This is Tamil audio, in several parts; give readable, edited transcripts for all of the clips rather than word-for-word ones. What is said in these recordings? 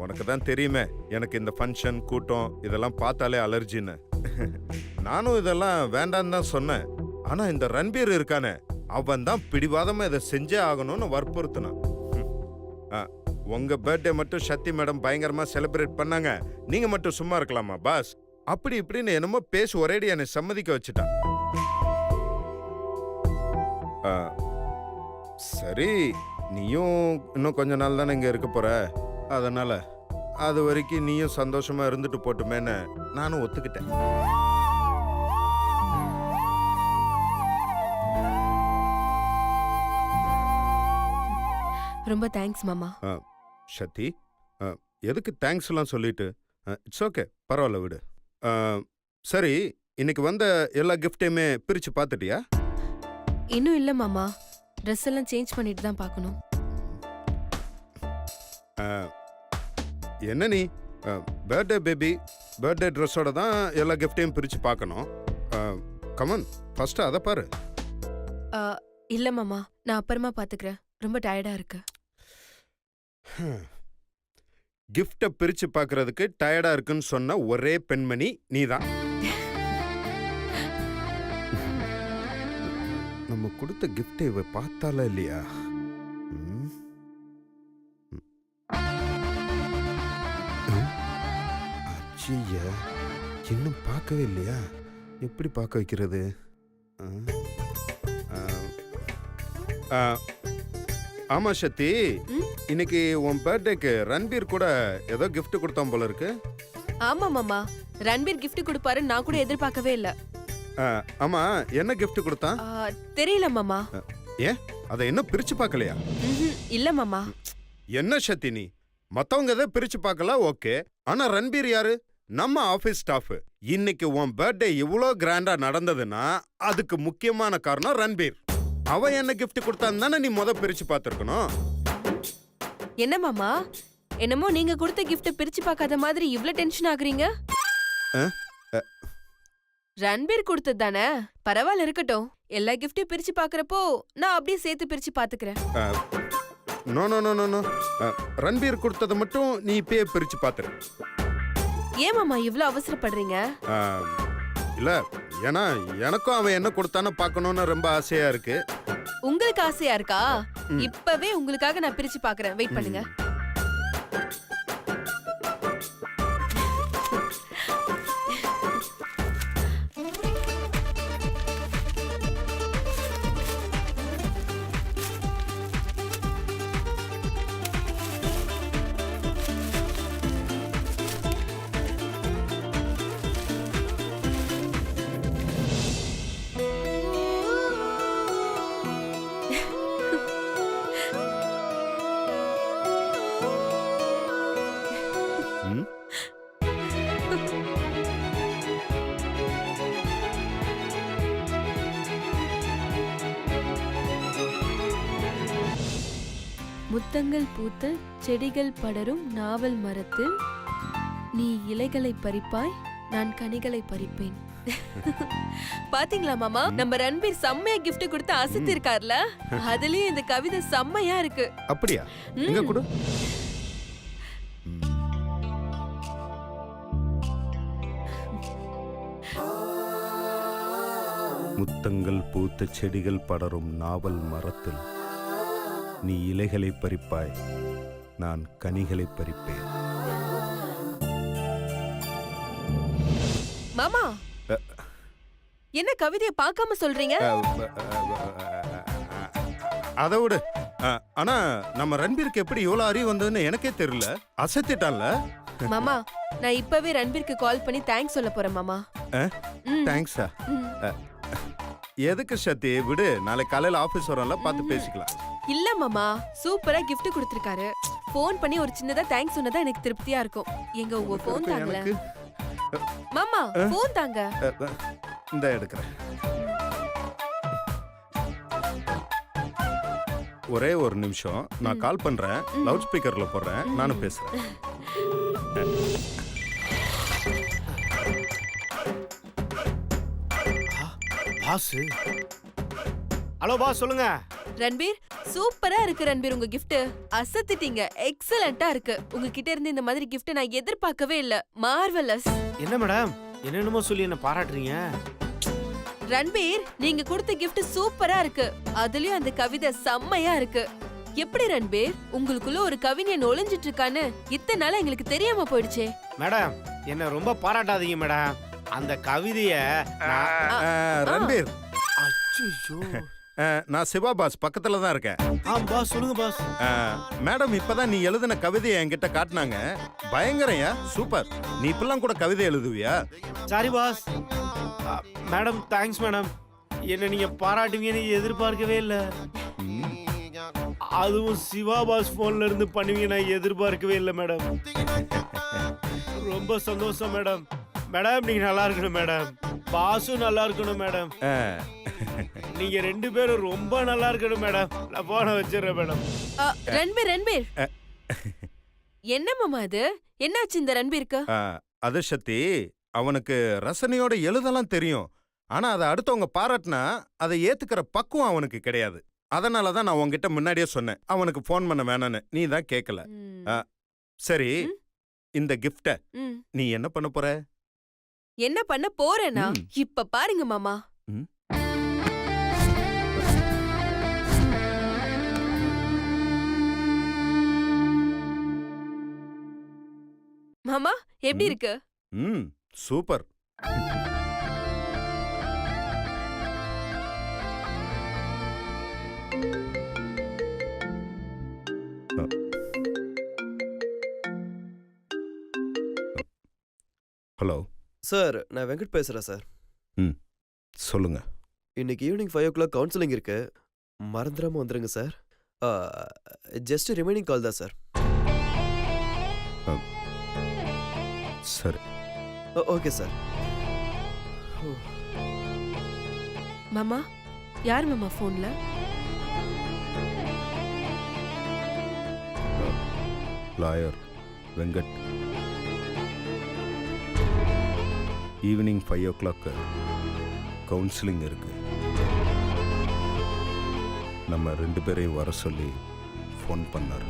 உனக்கு தான் தெரியுமே எனக்கு இந்த ஃபங்க்ஷன் கூட்டம் இதெல்லாம் பார்த்தாலே அலர்ஜின்னு. நானும் இதெல்லாம் வேண்டான்னு தான் சொன்னேன். ஆனா இந்த ரன்பீர் இருக்கானே அவன் தான் பிடிவாதமா இதை செஞ்சே ஆகணும்னு வற்புறுத்தினான். உங்க பர்த்டே மட்டும் சக்தி மேடம் பயங்கரமா செலிப்ரேட் பண்ணாங்க, நீங்க மட்டும் சும்மா இருக்கலாமா பாஸ்? அப்படி இப்படின்னு என்னமோ பேசி ஒரேடி என்னை சம்மதிக்க வச்சுட்டான். சரி, நீயும் இன்னும் கொஞ்ச நாள் தானே இங்க இருக்க போற, அதனால அது வரைக்கும் நீயும் சந்தோஷமா இருந்துட்டு போட்டுமேன்னு நானும் ஒத்துக்கிட்டேன். ரொம்ப தேங்க்ஸ் மாமா. சக்தி, எதுக்கு தேங்க்ஸ் எல்லாம் சொல்லிட்டு? இட்ஸ் ஓகே, பரவாயில்ல விடு. சரி, இன்னைக்கு வந்த எல்லா கிஃப்டையுமே பிரிச்சு பார்த்துட்டியா? இன்னும் இல்ல மாமா, ட்ரெஸ் எல்லாம் சேஞ்ச் பண்ணிட்டு தான் பார்க்கணும். என்ன நீ பர்த்டே பேபி பர்த்டே ட்ரெஸ்ஸோட தான் எல்லா கிஃப்டையும் பிரிச்சு பார்க்கணும். கமன், ஃபர்ஸ்ட் அதை பாரு. இல்ல மாமா, நான் அப்புறமா பாத்துக்கிறேன், ரொம்ப டயர்டா இருக்கு. கிஃப்டை பிரிச்சு பார்க்கறதுக்கு டயர்டா இருக்குன்னு சொன்ன ஒரே பெண்மணி நீதான். நம்ம கொடுத்த கிஃப்டை இவ பார்த்தால இல்லையா? அச்சியா, இன்னும் பார்க்கவே இல்லையா? எப்படி பார்க்க வைக்கிறது? ஆமா சக்தி, இன்னைக்கு உன் பர்த்டேக்கு ரன்பீர் கூட ஏதோ gift கொடுத்தான் போல இருக்கு. ஆமா மாமா, ரன்பீர் gift கொடுப்பாருன்னு நான் கூட எதிர்பார்க்கவே இல்ல. ஆமா, என்ன gift கொடுத்தான்? தெரியல மாமா. ஏன் அதை என்ன பிரிச்சு பார்க்கலையா? இல்ல மாமா. என்ன சக்தி நீ, மத்தவங்க எதை பிரிச்சு பார்க்கலாம் ஓகே, ஆனா ரன்பீர் யாரு? நம்ம ஆபீஸ் ஸ்டாஃப். இன்னைக்கு உன் பர்த்டே இவ்வளோ கிராண்டா நடந்ததுன்னா அதுக்கு முக்கியமான காரணம் ரன்பீர். அவன் என்ன gift கொடுத்தான் தானே நீ பிரிச்சு பார்த்திருக்கணும். என்ன மாமா, என்னமோ நீங்க கொடுத்த gift பிரிச்சு பார்க்காத மாதிரி இவ்ளோ டென்ஷன் ஆகுறீங்க? ரன்பீர் கொடுத்தது தானே, பரவாயில்ல இருக்கட்டும். எல்லா கிஃப்டையும் பிரிச்சு பார்க்கறப்போ நான் அப்படியே சேர்த்து பிரிச்சு பார்த்துக்கிறேன். No no no no, Ranbir கொடுத்ததை மட்டும் நீ இப்பயே பிரிச்சு பார்த்துரு. ஏன் மாமா இவ்ளோ அவசரப்படுறீங்க? இல்ல, ஏன்னா எனக்கும் அவன் என்ன கொடுத்தானு பார்க்கணும்னு ரொம்ப ஆசையா இருக்கு. உங்களுக்கு ஆசையா இருக்கா? இப்பவே உங்களுக்காக நான் பிரிச்சு பார்க்கறேன், வெயிட் பண்ணுங்க. முத்தங்கள் பூத்த செடிகள் படரும் நாவல் மரத்தில் நீ இலைகளை பறிப்பாய், நான் கனிகளை பறிப்பேன். பாத்தீங்களா மாமா, நம்ம ரன்பீர் செம்மையா gift கொடுத்து அசத்தி இருக்கார்ல. அதுலயும் இந்த கவிதை செம்மையா இருக்கு. அப்படியா? எங்க கொடு. முத்தங்கள் பூத்த செடிகள் படரும் நாவல் மரத்தில் நீ இலைகளை பறிப்பாய், நான் கனிகளை பறிப்பேன். மாமா, என்ன கவிதையை பார்க்காம சொல்றீங்க? அதை விடு. ஆனா நம்ம ரன்பீருக்கு எப்படி இவ்வளவு அறிவு வந்ததுன்னு எனக்கே தெரியல. அசத்திட்டான்ல. மாமா, நான் இப்பவே ரன்பீருக்கு கால் பண்ணி தேங்க்ஸ் சொல்ல போறேன் மாமா. தேங்க்ஸா? எதுக்கு சக்தி, விடு, நாளைக்கு காலையில ஆபீஸ் வரோம்ல, பார்த்து பேசிக்கலாம். இல்ல மாமா, சூப்பரா gift கொடுத்திருக்காரு. போன் பண்ணி ஒரு சின்னதா தேங்க்ஸ் சொன்னதா எனக்கு திருப்தியா இருக்கும். எங்க உங்க போன் தாங்கல மாமா, போன் தாங்க. இந்த எடுக்கிறேன். ஒரே ஒரு நிமிஷம், நான் கால் பண்றேன், லவுட் ஸ்பீக்கர்ல போடுறேன், நானும் பேசுறேன். பாஸ். ஹலோ பாஸ், சொல்லுங்க. ரன்பீர், சூப்பரா இருக்கு ரன்பீர் உங்க gift. அசத்திட்டீங்க. எக்ஸலென்ட்டா இருக்கு. உங்ககிட்ட இருந்து இந்த மாதிரி gift நான் எதிர்பார்க்கவே இல்ல. மார்வெலஸ். என்ன மேடம் என்னென்னமோ சொல்லி என்ன பாராட்டுறீங்க? ரன்பீர் நீங்க கொடுத்த gift சூப்பரா இருக்கு. அதுலயும் அந்த கவிதை செம்மையா இருக்கு. எப்படி ரன்பீர் உங்களுக்குள்ள ஒரு கவிஞன் ஒளிஞ்சிட்டு இருக்கான்னு இத்தனை நாளா எங்களுக்கு தெரியாம போயிடுச்சே. மேடம் என்ன ரொம்ப பாராட்டாதீங்க மேடம். அந்த கவிதைய ரன்பீர், அச்சோ நான் சிவா பாஸ் பக்கத்துல தான் இருக்கேன். பாஸ் சொல்லுங்க பாஸ். மேடம் இப்பதான் நீ எழுதின கவிதையை என்கிட்ட காட்டினாங்க. பயங்கரையா, சூப்பர். நீ இப்பெல்லாம் கூட கவிதை எழுதுவியா? Sorry boss. Madam thanks madam. என்ன நீங்க பாராட்டுவீங்கன்னு எதிர்பார்க்கவே இல்ல. அதுவும் சிவா பாஸ் போன்ல இருந்து பண்ணுவீங்க நான் எதிர்பார்க்கவே இல்லை மேடம். ரொம்ப சந்தோஷம் மேடம். மேடம் நீங்க நல்லா இருக்கணும் மேடம். பாஸும் நல்லா இருக்கணும் மேடம். நீங்க ரெண்டு பேரும் ரொம்ப நல்லா இருக்கணும் மேடம். நான் போன வச்சிடுறேன் மேடம். ரன்பீர் என்ன மாமா அது? என்னாச்சு இந்த ரன்பீருக்கு? அது சக்தி, அவனுக்கு ரசனையோட எழுதலாம் தெரியும். ஆனா அதை அடுத்தவங்க பாராட்டினா அதை ஏத்துக்கிற பக்குவம் அவனுக்கு கிடையாது. அதனாலதான் நான் உன்கிட்ட முன்னாடியே சொன்னேன் அவனுக்கு போன் பண்ண வேணான்னு. நீ தான் கேட்கல. சரி, இந்த கிஃப்ட நீ என்ன பண்ண போற? என்ன பண்ண போறேனா? இப்ப பாருங்க மாமா. மாமா எப்படி இருக்கு? சூப்பர். ஹலோ சார், நான் வெங்கட் பேசுறேன் சார். சொல்லுங்க. இன்னைக்கு ஈவினிங் 5 o'clock கவுன்சிலிங் இருக்கு. மறந்துடாம வந்துருங்க சார். ஜஸ்ட் ரிமைனிங் கால் தான் சார். சரி, ஓகே சார். மாமா யார் மாமா போன்ல? Lawyer Venkat. Evening 5 o'clock counselling இருக்கு. நம்ம 2 பேரையும் வர சொல்லி ஃபோன் பண்ணார்.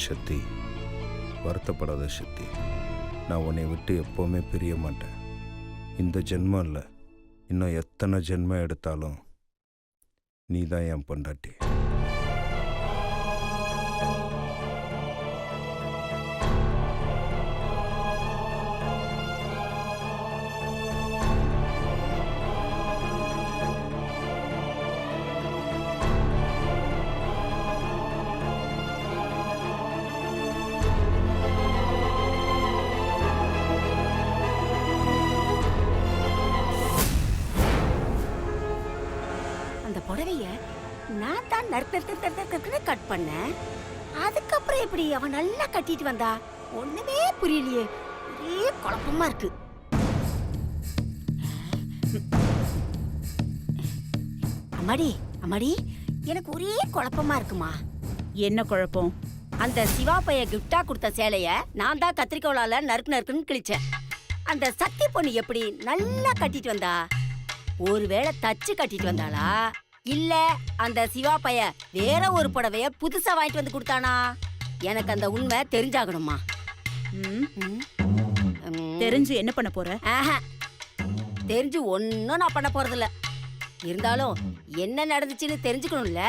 சக்தி, வருத்தப்படாத சக்தி. நான் உன்னை விட்டு எப்போவுமே பிரிய மாட்டேன். இந்த ஜென்மம் இல்லை, இன்னும் எத்தனை ஜென்மம் எடுத்தாலும் நீ தான் என் பொண்டாட்டி. புடவைய நான் தான் நறுக்கு கட் பண்ணேன். அதுக்கப்புறம் எப்படி அவன் நல்லா கட்டிட்டு வந்தா? ஒண்ணுமே புரியலையே. ஒரே குழப்பமா இருக்கு. அம்மாடி அம்மாடி, எனக்கு ஒரே குழப்பமா இருக்குமா. என்ன குழப்பம்? அந்த சிவா பைய கிஃப்டா கொடுத்த சேலைய நான் தான் கத்திரிக்கோளால நறுக்குன்னு கிழிச்சேன். அந்த சக்தி பொண்ணு எப்படி நல்லா கட்டிட்டு வந்தா? ஒருவேளை தச்சு கட்டிட்டு வந்தாளா, இல்ல அந்த சிவா பைய வேற ஒரு புடவைய புதுசா வாங்கிட்டு வந்து கொடுத்தானா? எனக்கு அந்த உண்மை தெரிஞ்சாகணுமா. தெரிஞ்சு என்ன பண்ண போற? தெரிஞ்சு ஒன்னும் நான் பண்ண போறதில்ல. இருந்தாலும் என்ன நடந்துச்சுன்னு தெரிஞ்சுக்கணும்ல.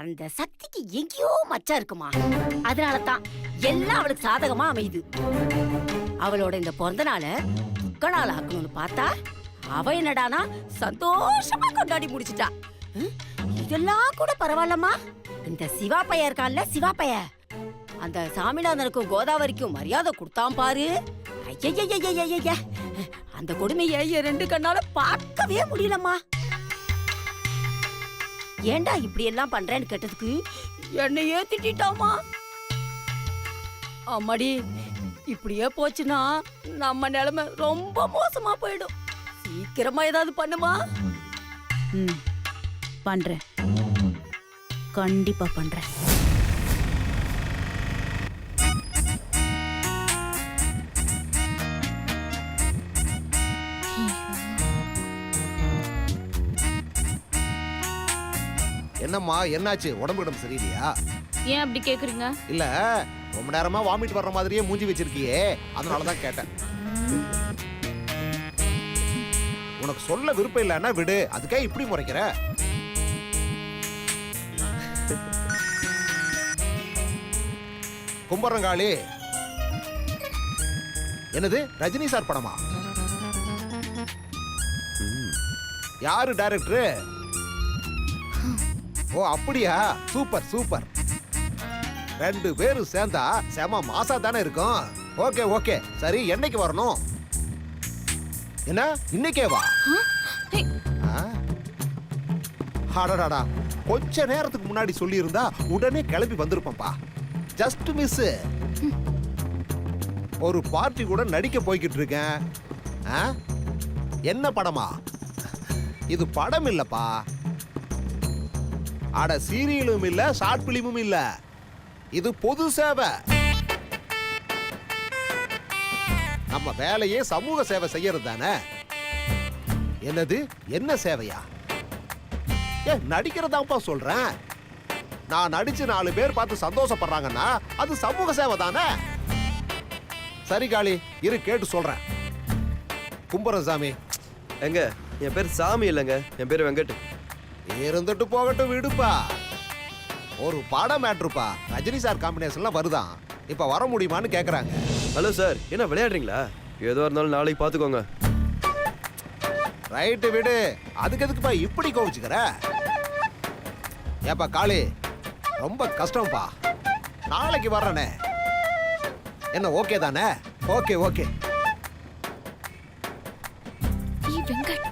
அந்த சக்திக்கு எங்கேயோ மச்சம் இருக்குமா. அதனாலதான் எல்லாம் அவளுக்கு சாதகமா அமையுது. அவளோட இந்த பிறந்த நாள துக்க நாள் ஆக்கணும்னு பார்த்தா அவ என்னடானா சந்தோஷமா கொண்டாடி முடிச்சிட்டா. இதெல்லாம் கூட பரவாயில்லம்மா. இந்த சிவா பைய இருக்கான்ல, சிவா பைய, அந்த சாமிநாதனுக்கும் கோதாவரிக்கும் மரியாதை கொடுத்தான் பாரு. ஐய, அந்த கொடுமையை 2 கண்ணால பார்க்கவே முடியலம்மா. ஏண்டா இப்படி எல்லாம் பண்றேன்னு கேட்டதுக்கு என்னையே திட்டாமா. அம்மாடி, இப்படியே போச்சுன்னா நம்ம நிலைமை ரொம்ப மோசமா போயிடும். சீக்கிரமா ஏதாவது பண்ணுமா. பண்றேன், கண்டிப்பா பண்றேன். என்னம்மா என்னாச்சு? உடம்பு சரியில்லையா? ஏன் அப்படி கேக்குறீங்க? இல்ல ரொம்ப நேரமா வாமிட் வர்ற மாதிரியே மூஞ்சி வச்சிருக்கியே, அதனாலதான் கேட்டேன். உனக்கு சொல்ல விருப்பம் இல்லைன்னா விடு, அதுக்கே இப்படி முறைக்கிற? கும்பரங்காளி, என்னது ரஜினி சார் படமா? யாரு டைரக்டர்? ஓ அப்படியா, சூப்பர் சூப்பர். 2 பேரும் சேர்ந்தா செம மாசா தானே இருக்கும். ஓகே ஓகே, சரி என்னைக்கு வரணும்? என்ன இன்னைக்கே வா? அடடா, கொஞ்ச நேரத்துக்கு முன்னாடி சொல்லி இருந்தா உடனே கிளம்பி வந்திருப்பேன்பா. Just miss. ஒரு பார்ட்டி கூட நடிக்க போய்கிட்டு இருக்கேன். என்ன படமா? இது படம் இல்லப்பா. அட சீரியலும் இல்ல, ஷார்ட் பிலிமும் இல்ல. இது பொது சேவை. நம்ம வேலையே சமூக சேவை செய்யறது தானே. என்னது என்ன சேவையா? நடிக்கிறதாப்பா சொல்றேன். நான் நடிச்சு 4 பேர் பார்த்து சந்தோஷப்படுறாங்கன்னா அது சமூக சேவை தானே. சரி காளி, இரு கேட்டு சொல்றேன். கும்பரசாமி. எங்க என் பேர் சாமி இல்லைங்க, என் பேர் வெங்கட். இருந்துட்டு போகட்டும், விடுப்பா. ஒரு படம் மேட்ருப்பா, ரஜினி சார் காம்பினேஷன்ல வருதான். இப்ப வர முடியுமான்னு கேக்குறாங்க. ஹலோ சார், என்ன விளையாடுறீங்களா? எதுவாக இருந்தாலும் நாளைக்கு பார்த்துக்கோங்க. ரைட்டு விடு, அதுக்கு எதுக்குப்பா இப்படி கோவிச்சுக்கிற? ஏப்பா காளி, ரொம்ப கஷ்டம்ப்பா. நாளைக்கு வர்றனே. என்ன ஓகே தானே? Okay okay. வெங்கட்,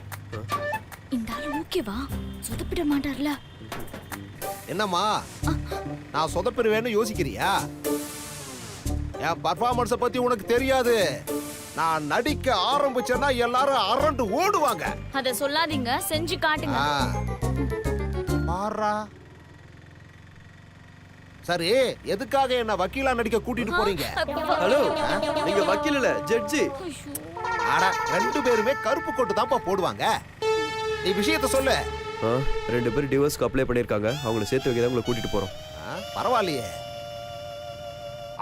இந்த ஆளு ஓகேவா? சொதப்பிட மாட்டார்ல? என்னம்மா, நான் சொதப்பிடுவேன்னு யோசிக்கிறியா? என் பர்ஃபார்மன்ஸை பத்தி உனக்கு தெரியாது. நான் நடிக்க ஆரம்பிச்சேன்னா எல்லாரும் அரண்டு ஓடுவாங்க. அத சொல்லாதீங்க, செஞ்சு காட்டுங்க. மாறா. சரி, எதுக்காக என்ன வக்கீலா நடிக்க கூட்டிட்டு போறீங்க? ஹலோ, நீங்க வக்கீல் இல்ல, ஜட்ஜி. ஆனா 2 பேருமே கருப்பு கோட்டு தான்ப்பா போடுவாங்க. நீ விஷயத்த சொல்லு. 2 பேர் டிவோர்ஸ்க்கு அப்ளை பண்ணிருக்காங்க, அவங்கள சேர்த்து வைக்க தான் உங்களை கூட்டிட்டு போறோம். பரவாயில்லையே.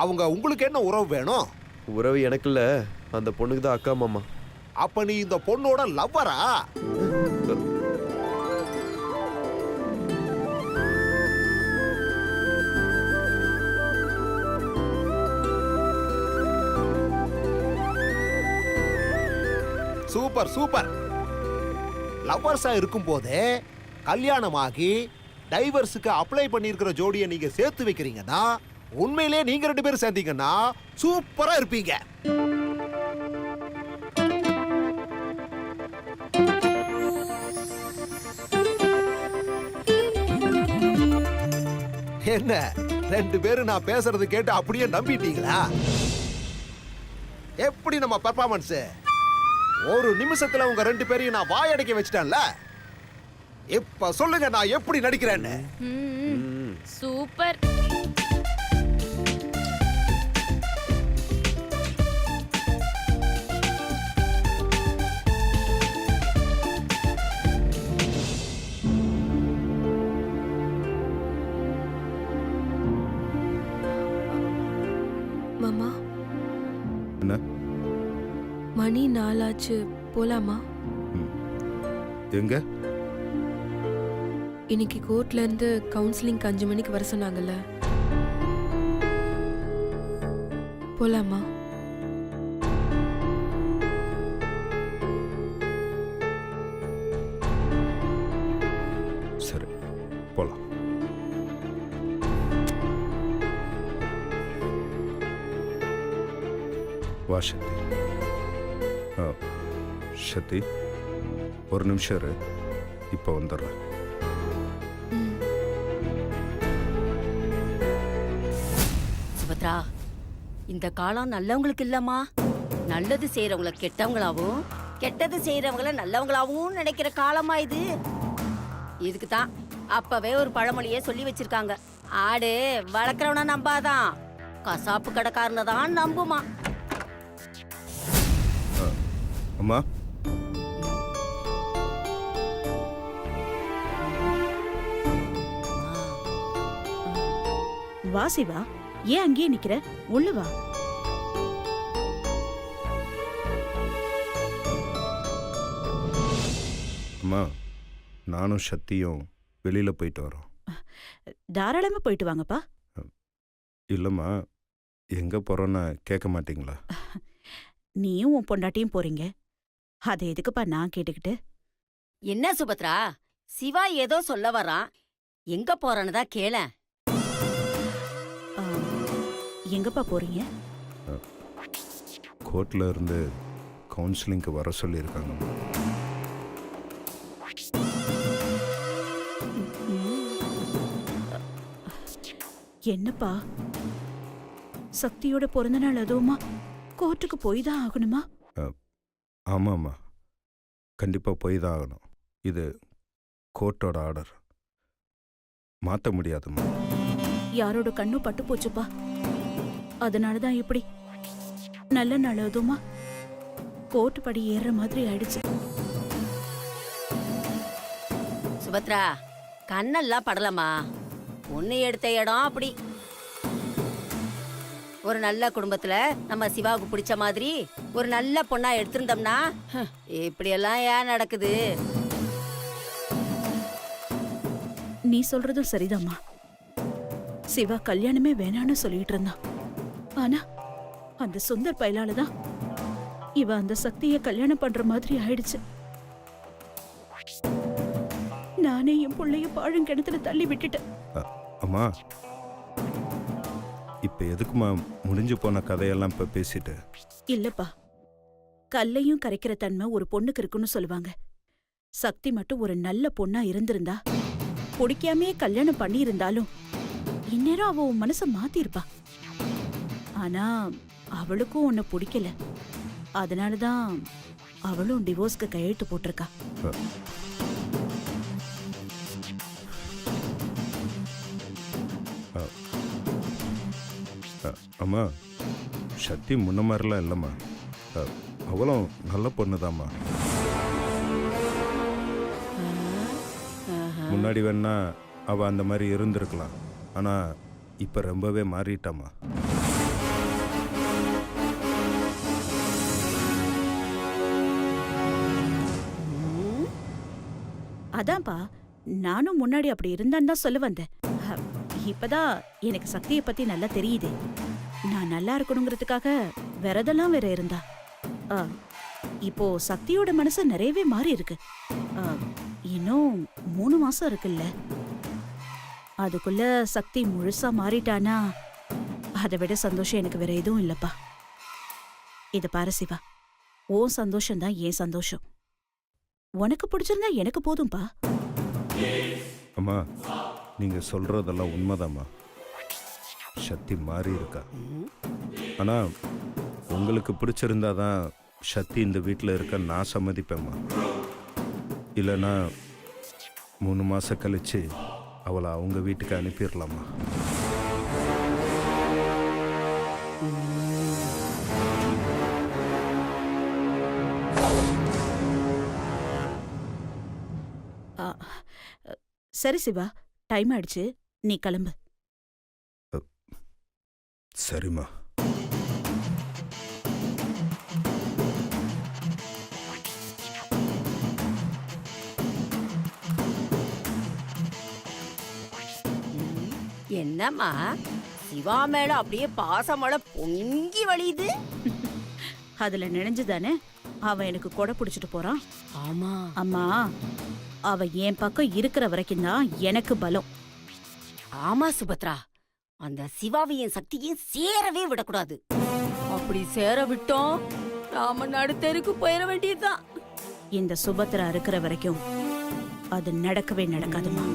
அவங்க உங்களுக்கு என்ன உறவு வேணும்? உறவு எனக்கு இல்ல, அந்த பொண்ணுக்கு தான் அக்கா மாமா. அப்ப நீ இந்த பொண்ணோட லவ்வரா? Super super. லவ்வர்ஸா இருக்கும் போதே கல்யாணமாகி டைவர்ஸுக்கு அப்ளை பண்ணியிருக்கிற ஜோடியை நீங்க சேர்த்து வைக்கிறீங்கன்னா, உண்மையிலே நீங்க 2 பேரும் சேர்ந்தீங்கன்னா சூப்பரா இருப்பீங்க. என்ன 2 பேரும் நான் பேசுறது கேட்டு அப்படியே நம்பிட்டீங்களா? எப்படி நம்ம பெர்ஃபார்மன்ஸ்? ஒரு நிமிஷத்துல உங்க 2 பேரையும் நான் வாயடைக்க வச்சிட்டேன்ல. இப்ப சொல்லுங்க நான் எப்படி நடிக்கிறேன்னு. சூப்பர். மாமா, என்ன? மணி 4 ஆச்சு, போலாமா? எங்க? இன்னைக்கு கோர்ட்ல இருந்து கவுன்சிலிங் 5 மணிக்கு வர சொன்னாங்கல்ல, போலாமா? சரி, போலாம். வா சக்தி. சக்தி, ஒரு நிமிஷம் இரு, இப்போ வந்துடுறேன். சுபத்ரா, இந்த காலம் நல்லவங்களுக்கு இல்லம்மா. நல்லது செய்யறவங்கள கெட்டவங்களாவும், கெட்டது செய்யறவங்கள நல்லவங்களாவும் நினைக்கிற காலமா இது. இதுக்கு தான் அப்பவே ஒரு பழமொழியே சொல்லி வச்சிருக்காங்க. ஆடு வளர்க்குறவன நம்பாதான், கசாப்பு கடைக்காரனை தான் நம்புமா. அம்மா, வா சிவா, ஏன் அங்கேயே நிக்கிற? உள்ள வா. அம்மா நானும் சக்தியும் வெளியில போயிட்டு வரோம். தாராளமா போயிட்டு வாங்கப்பா. இல்லம்மா, எங்க போறோன்னு கேட்க மாட்டீங்களா? நீயும் உன் பொண்டாட்டியும் போறீங்க, அதை எதுக்குப்பா நான் கேட்டுக்கிட்டு? என்ன சுபத்ரா, சிவா ஏதோ சொல்ல வரான், எங்க போறான்னு தான் கேளேன். ஆ, எங்கப்பா போறீங்க? கோர்ட்ல இருந்து கவுன்சிலிங்க்கு வர சொல்லியிருக்காங்கம்மா. என்னப்பா, சக்தியோட பிறந்த நாள் அதுவுமா கோர்ட்டுக்கு போய் தான் ஆகணுமா? ஆமாம்மா, கண்டிப்பா போய் தான் ஆகணும். இது கோர்ட்டோட ஆர்டர், மாற்ற முடியாதும்மா. யாரோட கண்ணும் பட்டு போச்சுப்பா, அதனாலதான் இப்படி. நல்ல நாள் அதுவுமா கோர்ட்டு படி ஏறுற மாதிரி ஆயிடுச்சு. சுபத்ரா, கண்ணெல்லாம் படலமா, பொண்ணு எடுத்த இடம் அப்படி. ஒரு நல்ல குடும்பத்துல நம்ம சிவாவுக்கு பிடிச்ச மாதிரி ஒரு நல்ல பொண்ணா எடுத்திருந்தோம்னா இப்படியெல்லாம் ஏன் நடக்குது? நீ சொல்றதும் சரிதாம்மா. சிவா கல்யாணமே வேணான்னு சொல்லிட்டு இருந்தான். ஆனா அந்த சுந்தர் பயலாலதான் இவ அந்த சக்திய கல்யாணம் பண்ற மாதிரி ஆயிடுச்சு. நானே என் பிள்ளைய பாழுங்கிணத்துல தள்ளி விட்டுட்டேன். அம்மா, இப்ப எதுக்குமா முடிஞ்சு போன கதையெல்லாம் இப்ப பேசிட்டு? இல்லப்பா, கல்லையும் கரைக்கிற தன்மை ஒரு பொண்ணுக்கு இருக்குன்னு சொல்லுவாங்க. சக்தி மட்டும் ஒரு நல்ல பொண்ணா இருந்திருந்தா, பிடிக்காமே கல்யாணம் பண்ணி இருந்தாலும் இந்நேரம் அவ உன் மனச மாத்திருப்பா. ஆனா அவளுக்கும் உன்னை பிடிக்கல, அதனாலதான் அவளும் டிவோர்ஸ்க்கு கையெழுத்து போட்டிருக்கா. அம்மா, சக்தி முன்ன மாதிரிலாம் இல்லைம்மா. அவளும் நல்ல பொண்ணுதாம்மா. முன்னாடி வேணா அவ அந்த மாதிரி இருந்திருக்கலாம், ஆனா இப்ப ரொம்பவே மாறிட்டாம்மா. அதான்ப்பா, நானும் முன்னாடி அப்படி இருந்தான்னு தான் சொல்ல வந்தேன். இப்பதான் எனக்கு சக்திய பத்தி நல்லா தெரியுது. நான் நல்லா இருக்கணுங்கிறதுக்காக விரதெல்லாம் வேற இருந்தா. இப்போ சக்தியோட மனசு நிறையவே மாறி இருக்கு. இன்னும் 3 மாசம் இருக்குல்ல, அதுக்குள்ள சக்தி முழுசா மாறிட்டானா அதை விட சந்தோஷம் எனக்கு வேற எதுவும் இல்லப்பா. இத பாரு சிவா, உன் சந்தோஷம் தான் என் சந்தோஷம். உனக்கு பிடிச்சிருந்தா எனக்கு போதும்பா. அம்மா, நீங்க சொல்றதெல்லாம் உண்மைதாம்மா. சக்தி மாறி இருக்கா. ஆனா உங்களுக்கு பிடிச்சிருந்தாதான் சக்தி இந்த வீட்டில் இருக்க நான் சம்மதிப்பேம்மா. இல்லைன்னா 3 மாசம் கழிச்சு அவளை அவங்க வீட்டுக்கு அனுப்பிடலாமா? சரி சிவா, டைம் ஆயிடுச்சு, நீ கிளம்பு. சரிம்மா. என்னம்மா, சிவா மேல அப்படியே பாசமழை பொங்கி வழியுது. அதுல நினைஞ்சுதானே அவன் எனக்கு கொடை பிடிச்சிட்டு போறான். ஆமா அம்மா, அவ என் பக்கம் இருக்கிற வரைக்கும் தான் எனக்கு பலம். ஆமா சுபத்ரா, அந்த சிவாவையும் சக்தியும் சேரவே விடக்கூடாது. அப்படி சேர விட்டோம், நாம நடுத்தருக்கு போயிட வேண்டியதுதான். இந்த சுபத்ரா இருக்கிற வரைக்கும் அது நடக்கவே நடக்காதுமா.